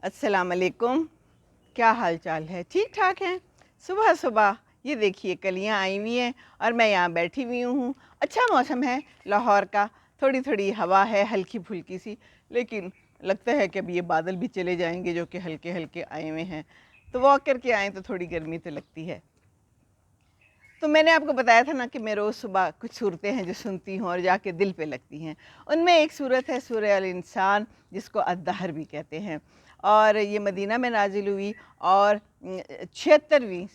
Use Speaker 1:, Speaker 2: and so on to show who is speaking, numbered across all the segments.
Speaker 1: अस्सलाम वालेकुम। क्या हाल चाल है? ठीक ठाक हैं। सुबह सुबह ये देखिए कलियां आई हुई हैं और मैं यहाँ बैठी हुई हूँ। अच्छा मौसम है लाहौर का, थोड़ी थोड़ी हवा है हल्की फुल्की सी, लेकिन लगता है कि अब ये बादल भी चले जाएंगे जो कि हल्के हल्के आए हुए हैं, तो वॉक करके आएँ तो थोड़ी गर्मी तो लगती है। तो मैंने आपको बताया था ना कि मैं रोज़ सुबह कुछ सूरतें हैं जो सुनती हूँ और जाके दिल पे लगती हैं। उनमें एक सूरत है सूरह अल इंसान, जिसको अद्दहर भी कहते हैं, और ये मदीना में नाजिल हुई और 76वीं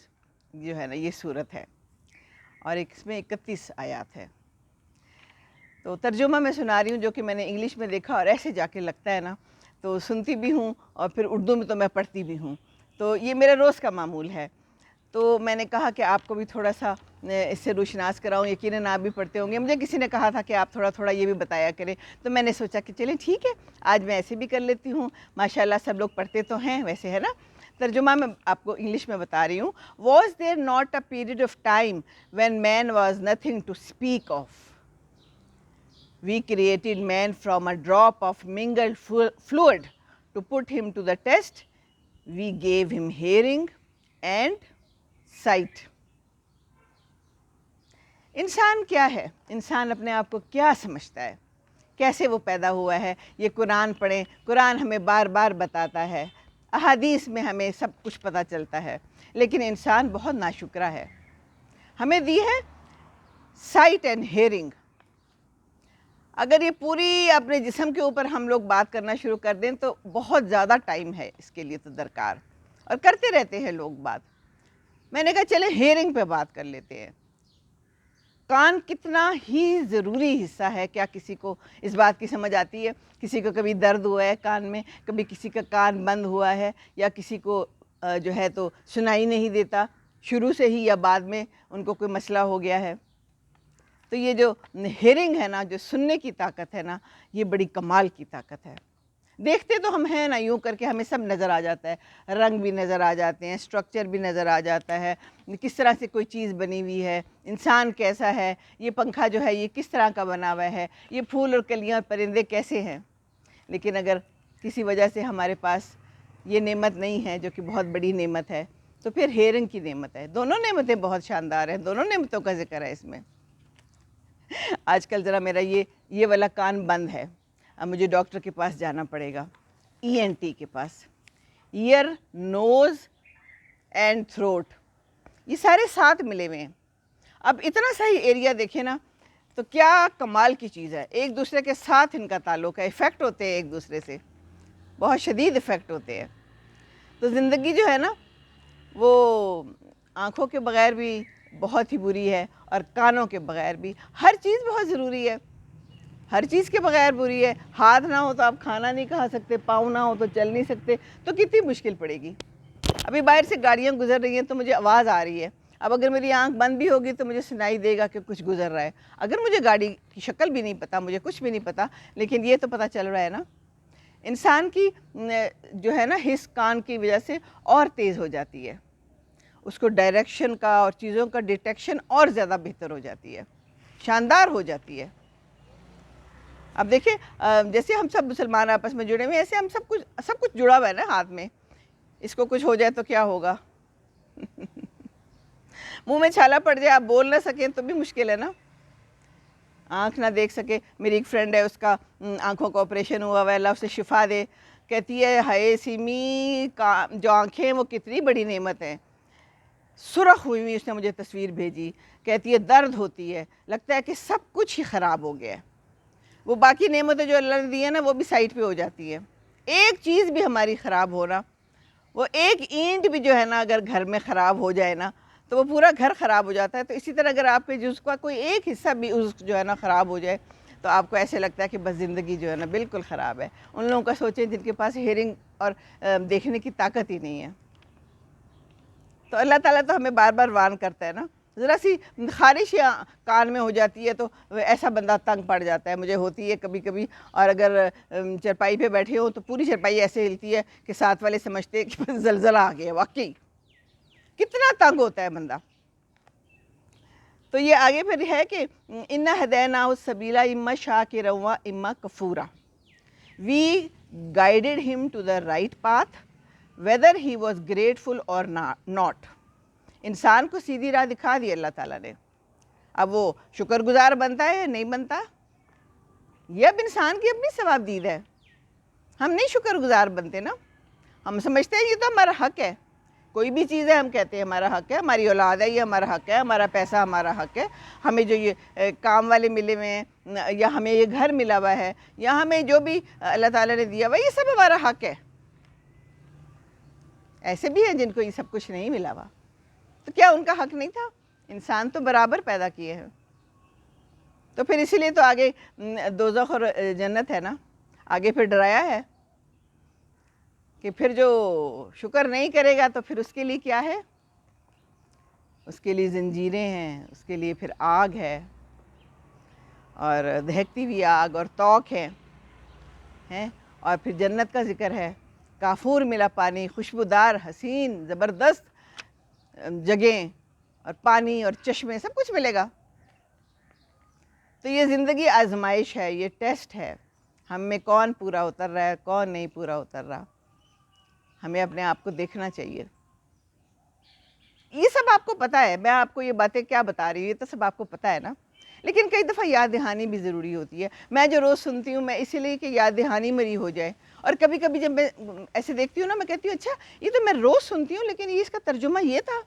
Speaker 1: जो है ना ये सूरत है, और इसमें 31 आयात है। तो तर्जुमा मैं सुना रही हूँ जो कि मैंने इंग्लिश में देखा, और ऐसे जाके लगता है ना, तो सुनती भी हूँ और फिर उर्दू में तो मैं पढ़ती भी हूँ। तो ये मेरा रोज़ का मामूल है। तो मैंने कहा कि आपको भी थोड़ा सा इससे रोशनास कराऊँ। यकीनन आप भी पढ़ते होंगे। मुझे किसी ने कहा था कि आप थोड़ा थोड़ा ये भी बताया करें, तो मैंने सोचा कि चलें ठीक है, आज मैं ऐसे भी कर लेती हूँ। माशाल्लाह सब लोग पढ़ते तो हैं वैसे, है ना। तर्जुमा मैं आपको इंग्लिश में बता रही हूँ। Was there not a period of time when man was nothing to speak of. We created man from a drop of mingled fluid to put him to the test. We gave him hearing and sight. इंसान क्या है? इंसान अपने आप को क्या समझता है? कैसे वो पैदा हुआ है? ये कुरान पढ़ें, कुरान हमें बार बार बताता है, अहादीस में हमें सब कुछ पता चलता है, लेकिन इंसान बहुत नाशुक्रा है। हमें दी है साइट एंड हेयरिंग। अगर ये पूरी अपने जिस्म के ऊपर हम लोग बात करना शुरू कर दें तो बहुत ज़्यादा टाइम है इसके लिए तो दरकार, और करते रहते हैं लोग बात। मैंने कहा चले हेयरिंग पे बात कर लेते हैं। कान कितना ही ज़रूरी हिस्सा है, क्या किसी को इस बात की समझ आती है? किसी को कभी दर्द हुआ है कान में, कभी किसी का कान बंद हुआ है, या किसी को जो है तो सुनाई नहीं देता शुरू से ही, या बाद में उनको कोई मसला हो गया है। तो ये जो हेयरिंग है ना, जो सुनने की ताकत है ना, ये बड़ी कमाल की ताकत है। देखते तो हम हैं ना, यूँ करके हमें सब नज़र आ जाता है, रंग भी नज़र आ जाते हैं, स्ट्रक्चर भी नज़र आ जाता है, किस तरह से कोई चीज़ बनी हुई है, इंसान कैसा है, ये पंखा जो है ये किस तरह का बना हुआ है, ये फूल और कलियाँ परिंदे कैसे हैं। लेकिन अगर किसी वजह से हमारे पास ये नेमत नहीं है, जो कि बहुत बड़ी नेमत है, तो फिर हेयरिंग की नेमत है। दोनों नेमतें बहुत शानदार हैं, दोनों नेमतों का जिक्र है इसमें। आजकल ज़रा मेरा ये वाला कान बंद है, अब मुझे डॉक्टर के पास जाना पड़ेगा, ENT के पास। ईयर, नोज़ एंड थ्रोट, ये सारे साथ मिले हुए हैं। अब इतना सही एरिया देखें ना, तो क्या कमाल की चीज़ है। एक दूसरे के साथ इनका ताल्लुक़ है, इफ़ेक्ट होते हैं एक दूसरे से, बहुत शदीद इफ़ेक्ट होते हैं। तो ज़िंदगी जो है ना, वो आँखों के बग़ैर भी बहुत ही बुरी है, और कानों के बग़ैर भी। हर चीज़ बहुत ज़रूरी है, हर चीज़ के बग़ैर बुरी है। हाथ ना हो तो आप खाना नहीं खा सकते, पाँव ना हो तो चल नहीं सकते, तो कितनी मुश्किल पड़ेगी। अभी बाहर से गाड़ियाँ गुज़र रही हैं तो मुझे आवाज़ आ रही है, अब अगर मेरी आँख बंद भी होगी तो मुझे सुनाई देगा कि कुछ गुज़र रहा है। अगर मुझे गाड़ी की शक्ल भी नहीं पता, मुझे कुछ भी नहीं पता, लेकिन ये तो पता चल रहा है ना। इंसान की जो है ना हिस कान की वजह से और तेज़ हो जाती है, उसको डायरेक्शन का और चीज़ों का डिटेक्शन और ज़्यादा बेहतर हो जाती है, शानदार हो जाती है। अब देखिए जैसे हम सब मुसलमान आपस में जुड़े हुए हैं, ऐसे हम सब कुछ जुड़ा हुआ है ना हाथ में। इसको कुछ हो जाए तो क्या होगा? मुंह में छाला पड़ जाए, आप बोल ना सकें तो भी मुश्किल है ना। आँख ना देख सके, मेरी एक फ्रेंड है, उसका आँखों का ऑपरेशन हुआ हुआ है, अल्लाह उसे शिफा दे। कहती है हाय सिमी का जो आँखें हैं वो कितनी बड़ी नेमत है। सुरख हुई हुई उसने मुझे तस्वीर भेजी, कहती है दर्द होती है, लगता है कि सब कुछ ही ख़राब हो गया है। वो बाकी नेमतें जो अल्लाह ने दी है ना, वो भी साइड पे हो जाती है। एक चीज़ भी हमारी ख़राब हो ना, वो एक ईंट भी जो है ना अगर घर में ख़राब हो जाए ना, तो वो पूरा घर ख़राब हो जाता है। तो इसी तरह अगर आपके जुज़ का कोई एक हिस्सा भी उस जो है ना ख़राब हो जाए, तो आपको ऐसे लगता है कि बस ज़िंदगी जो है ना बिल्कुल ख़राब है। उन लोगों का सोचें जिनके पास हेयरिंग और देखने की ताकत ही नहीं है। तो अल्लाह ताला तो हमें बार बार वार्न करता है ना। ज़रा सी ख़ारिश या कान में हो जाती है तो ऐसा बंदा तंग पड़ जाता है, मुझे होती है कभी कभी। और अगर चरपाई पे बैठे हो तो पूरी चरपाई ऐसे हिलती है कि साथ वाले समझते हैं कि ज़लज़ला आ गया। वाकई कितना तंग होता है बंदा। तो ये आगे फिर है कि इन्ना हदैना सबीला इम्मा शाकिरा व इम्मा कफूरा। We guided him to the right path, whether he was grateful or not. इंसान को सीधी राह दिखा दी अल्लाह ताला ने। अब वो शुक्रगुजार बनता है या नहीं बनता, ये अब इंसान की अपनी सवाबदीद है। हम नहीं शुक्रगुजार बनते ना, हम समझते हैं ये तो हमारा हक है। कोई भी चीज़ है हम कहते हैं हमारा हक है, हमारी औलाद है ये हमारा हक है, हमारा पैसा हमारा हक है, हमें जो ये काम वाले मिले हुए हैं, या हमें ये घर मिला हुआ है, या हमें जो भी अल्लाह ताला ने दिया हुआ है, ये सब हमारा हक है। ऐसे भी हैं जिनको ये सब कुछ नहीं मिला हुआ, तो क्या उनका हक नहीं था? इंसान तो बराबर पैदा किए हैं। तो फिर इसीलिए तो आगे दोज़ख और जन्नत है ना, आगे फिर डराया है कि फिर जो शुक्र नहीं करेगा तो फिर उसके लिए क्या है? उसके लिए ज़ंजीरें हैं, उसके लिए फिर आग है, और दहकती हुई आग और तौक है, और फिर जन्नत का ज़िक्र है, काफूर मिला पानी, खुशबूदार हसीन ज़बरदस्त जगह और पानी और चश्मे, सब कुछ मिलेगा। तो ये ज़िंदगी आजमाइश है, ये टेस्ट है, हम में कौन पूरा उतर रहा है, कौन नहीं पूरा उतर रहा। हमें अपने आप को देखना चाहिए। ये सब आपको पता है, मैं आपको ये बातें क्या बता रही हूँ, ये तो सब आपको पता है ना, लेकिन कई दफ़ा याद दहानी भी ज़रूरी होती है। मैं जो रोज़ सुनती हूँ, मैं इसीलिए कि याद दहानी मेरी हो जाए। और कभी कभी जब मैं ऐसे देखती हूँ ना, मैं कहती हूँ अच्छा ये तो मैं रोज़ सुनती हूँ, लेकिन ये इसका तर्जुमा ये था,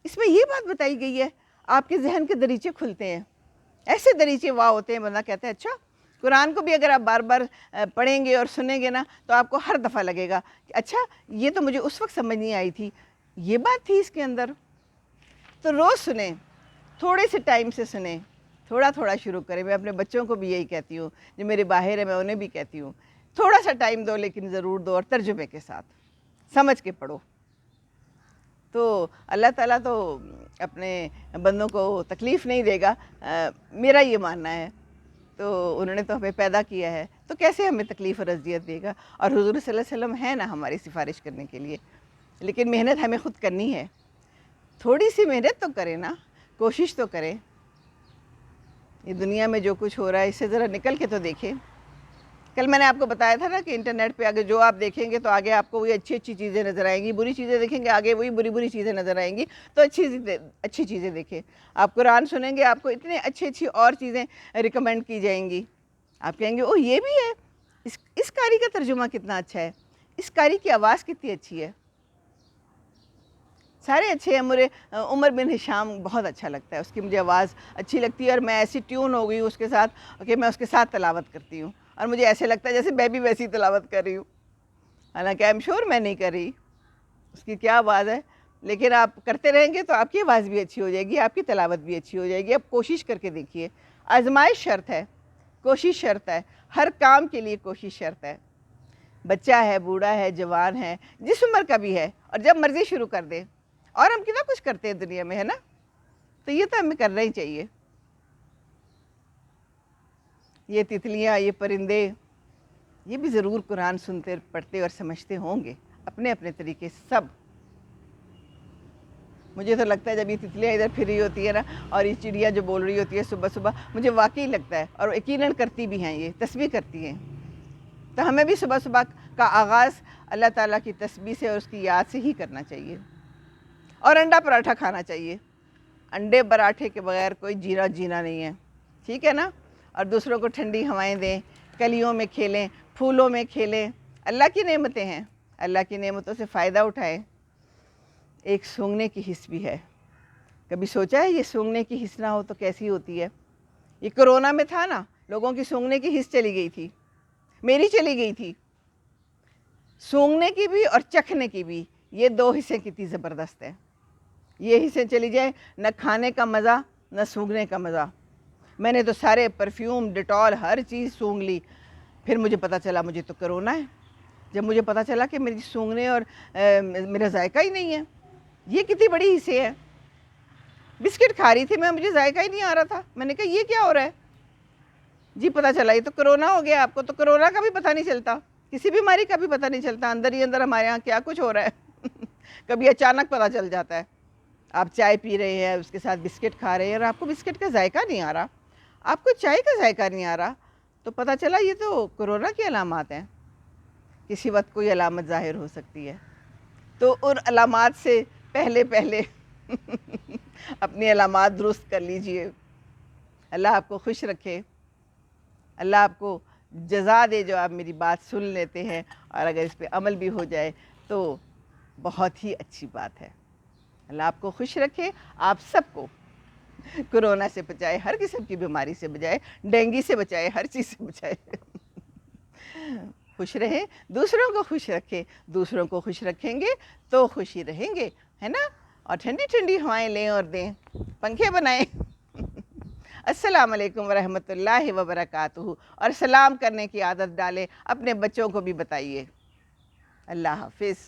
Speaker 1: इसमें ये बात बताई गई है। आपके जहन के दरीचे खुलते हैं, ऐसे दरीचे वाह होते हैं, बंदा कहता है अच्छा। कुरान को भी अगर आप बार बार पढ़ेंगे और सुनेंगे ना, तो आपको हर दफ़ा लगेगा कि अच्छा ये तो मुझे उस वक्त समझ नहीं आई थी, ये बात थी इसके अंदर। तो रोज़ सुने, थोड़े से टाइम से सुने, थोड़ा थोड़ा शुरू करें। मैं अपने बच्चों को भी यही कहती हूँ, जो मेरे बाहर है मैं उन्हें भी कहती हूँ, थोड़ा सा टाइम दो, लेकिन ज़रूर दो, और तर्जुमे के साथ समझ के पढ़ो। तो अल्लाह ताला तो अपने बंदों को तकलीफ़ नहीं देगा, मेरा ये मानना है। तो उन्होंने तो हमें पैदा किया है, तो कैसे हमें तकलीफ़ और अज़ियत देगा? और हुज़ूर सल्लल्लाहु अलैहि वसल्लम है ना हमारी सिफारिश करने के लिए, लेकिन मेहनत हमें ख़ुद करनी है। थोड़ी सी मेहनत तो करें ना, कोशिश तो करें। ये दुनिया में जो कुछ हो रहा है, इससे ज़रा निकल के तो देखें। कल मैंने आपको बताया था ना कि इंटरनेट पे आगे जो आप देखेंगे तो आगे आपको वही अच्छी अच्छी चीज़ें नज़र आएंगी, बुरी चीज़ें देखेंगे आगे वही बुरी बुरी चीज़ें नज़र आएंगी। तो अच्छी चीज़ें देखें। आप कुरान सुनेंगे, आपको इतने अच्छी और चीज़ें रिकमेंड की जाएंगी। आप कहेंगे ओ ये भी है, इस कारी का तर्जुमा कितना अच्छा है, इस कारी की आवाज़ कितनी अच्छी है। सारे अच्छे हैं। मुझे उमर बिन हिशाम बहुत अच्छा लगता है, उसकी मुझे आवाज़ अच्छी लगती है, और मैं ऐसी ट्यून हो गई उसके साथ कि मैं उसके साथ तलावत करती हूँ, और मुझे ऐसे लगता है जैसे मैं भी वैसी तलावत कर रही हूँ। हालांकि आई एम श्योर मैं नहीं कर रही, उसकी क्या आवाज़ है, लेकिन आप करते रहेंगे तो आपकी आवाज़ भी अच्छी हो जाएगी, आपकी तलावत भी अच्छी हो जाएगी। आप कोशिश करके देखिए। आजमाइश शर्त है, कोशिश शर्त है, हर काम के लिए कोशिश शर्त है। बच्चा है, बूढ़ा है, जवान है, जिस उम्र का भी है, और जब मर्ज़ी शुरू कर दे। और हम कितना कुछ करते हैं दुनिया में, है ना, तो ये तो हमें करना ही चाहिए। ये तितलियाँ, ये परिंदे, ये भी ज़रूर कुरान सुनते, पढ़ते और समझते होंगे अपने अपने तरीके सब। मुझे तो लगता है जब ये तितलियाँ इधर फिर रही होती है ना, और ये चिड़िया जो बोल रही होती है सुबह सुबह, मुझे वाकई लगता है, और यकीनन करती भी हैं, ये तस्बीह करती हैं। तो हमें भी सुबह सुबह का आगाज़ अल्लाह ताला की तस्बीह से और उसकी याद से ही करना चाहिए। और अंडा पराठा खाना चाहिए, अंडे पराठे के बगैर कोई जीना नहीं है, ठीक है ना। और दूसरों को ठंडी हवाएं दें, कलियों में खेलें, फूलों में खेलें। अल्लाह की नेमतें हैं, अल्लाह की नेमतों से फ़ायदा उठाएं। एक सूंघने की हिस्स भी है, कभी सोचा है ये सूंघने की हिस्स ना हो तो कैसी होती है? ये कोरोना में था ना, लोगों की सूंघने की हिस्स चली गई थी, मेरी चली गई थी। सूंघने की भी और चखने की भी, ये दो हिस्सें कितनी ज़बरदस्त है। ये हिस्से चली जाए, न खाने का मज़ा न सूंघने का मज़ा। मैंने तो सारे परफ्यूम, डिटॉल, हर चीज़ सूंघ ली। फिर मुझे पता चला मुझे तो कोरोना है। जब मुझे पता चला कि मेरी सूंघने और मेरा जायका ही नहीं है, ये कितनी बड़ी हिस्से है। बिस्किट खा रही थी मैं, मुझे जायका ही नहीं आ रहा था। मैंने कहा ये क्या हो रहा है जी? पता चला ये तो कोरोना हो गया। आपको तो कोरोना का भी पता नहीं चलता, किसी बीमारी का भी पता नहीं चलता, अंदर ही अंदर हमारे यहाँ क्या कुछ हो रहा है कभी अचानक पता चल जाता है। आप चाय पी रहे हैं, उसके साथ बिस्किट खा रहे हैं, और आपको बिस्किट का जायका नहीं आ रहा, आपको चाय का जायका नहीं आ रहा, तो पता चला ये तो कोरोना की अलामात हैं। کسی وقت کوئی علامت ظاہر ہو سکتی ہے، تو ان علامات سے پہلے پہلے اپنی علامات درست کر لیجئے۔ اللہ آپ کو خوش رکھے، اللہ آپ کو جزا دے جو آپ میری بات سن لیتے ہیں، اور اگر اس پہ عمل بھی ہو جائے تو بہت ہی اچھی بات ہے۔ اللہ آپ کو خوش رکھے، آپ سب کو کرونا سے بچائے، ہر قسم کی بیماری سے بچائے، ڈینگی سے بچائے، ہر چیز سے بچائے۔ خوش رہیں، دوسروں کو خوش رکھیں، دوسروں کو خوش رکھیں گے تو خوشی رہیں گے، ہے نا؟ اور ٹھنڈی ٹھنڈی ہوائیں لیں اور دیں، پنکھے بنائیں۔ السلام علیکم ورحمۃ اللہ وبرکاتہ، اور سلام کرنے کی عادت ڈالیں، اپنے بچوں کو بھی بتائیے۔ اللہ حافظ۔